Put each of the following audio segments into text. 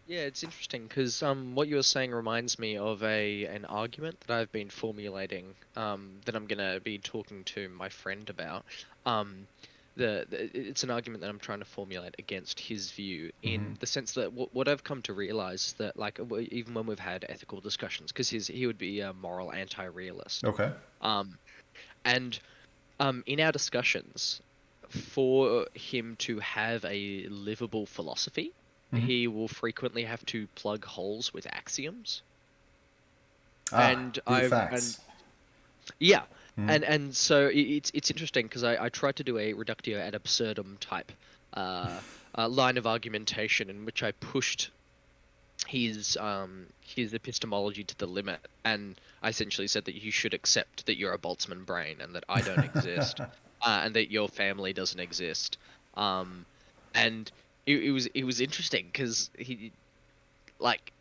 Yeah, it's interesting because what you were saying reminds me of a an argument that I've been formulating that I'm gonna be talking to my friend about. Um, it's an argument that I'm trying to formulate against his view Hmm. in the sense that what I've come to realize is that like even when we've had ethical discussions, because he would be a moral anti-realist. Okay. Um, and in our discussions, for him to have a livable philosophy, Hmm. he will frequently have to plug holes with axioms. Ah, And brute I've and facts. yeah, Hmm. and so it's interesting because I tried to do a reductio ad absurdum type uh, line of argumentation in which I pushed his epistemology to the limit, and I essentially said that you should accept that you're a Boltzmann brain and that I don't exist, and that your family doesn't exist. Um, and it was interesting because he like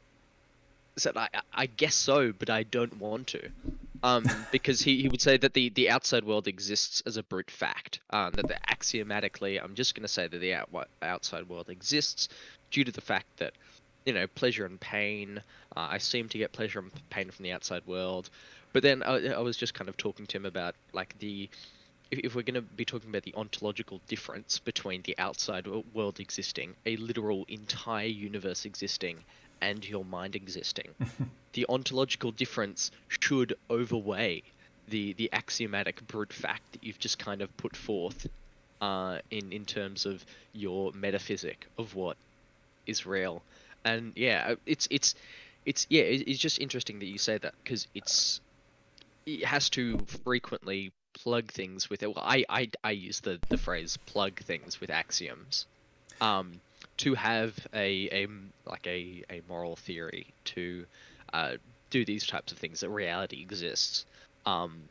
said I guess so, but I don't want to. Because he would say that the outside world exists as a brute fact. That the axiomatically, I'm just going to say that the outside world exists due to the fact that, pleasure and pain. I seem to get pleasure and pain from the outside world, but then I was just kind of talking to him about like if we're going to be talking about the ontological difference between the outside world existing, a literal entire universe existing, and your mind existing, the ontological difference should overweigh the axiomatic brute fact that you've just kind of put forth in terms of your metaphysic of what is real. And yeah, it's just interesting that you say that because it has to frequently plug things with it. Well, I use the phrase plug things with axioms um to have like a moral theory to uh do these types of things that reality exists. um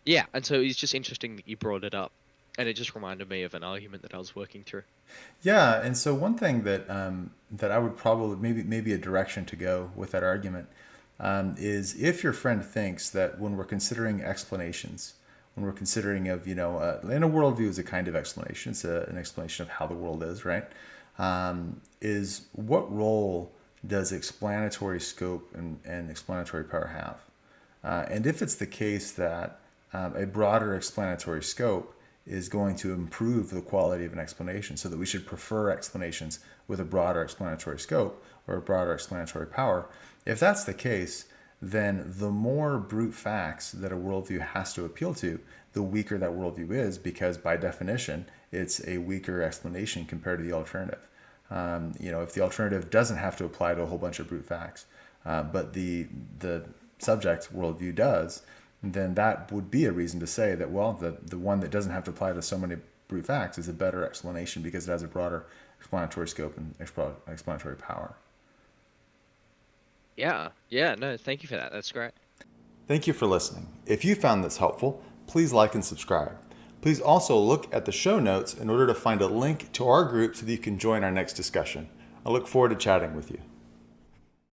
yeah, and so it's just interesting that you brought it up, and it just reminded me of an argument that I was working through. Yeah, and so one thing that I would probably maybe a direction to go with that argument is if your friend thinks that when we're considering explanations, when we're considering of and a worldview is a kind of explanation. It's an explanation of how the world is, right? Is what role does explanatory scope and explanatory power have? And if it's the case that a broader explanatory scope is going to improve the quality of an explanation, so that we should prefer explanations with a broader explanatory scope or a broader explanatory power, if that's the case, then the more brute facts that a worldview has to appeal to, the weaker that worldview is, because by definition, it's a weaker explanation compared to the alternative. If the alternative doesn't have to apply to a whole bunch of brute facts, but the subject worldview does, then that would be a reason to say that, well, the one that doesn't have to apply to so many brute facts is a better explanation because it has a broader explanatory scope and explanatory power. Yeah, no, thank you for that. That's great. Thank you for listening. If you found this helpful, please like and subscribe. Please also look at the show notes in order to find a link to our group so that you can join our next discussion. I look forward to chatting with you.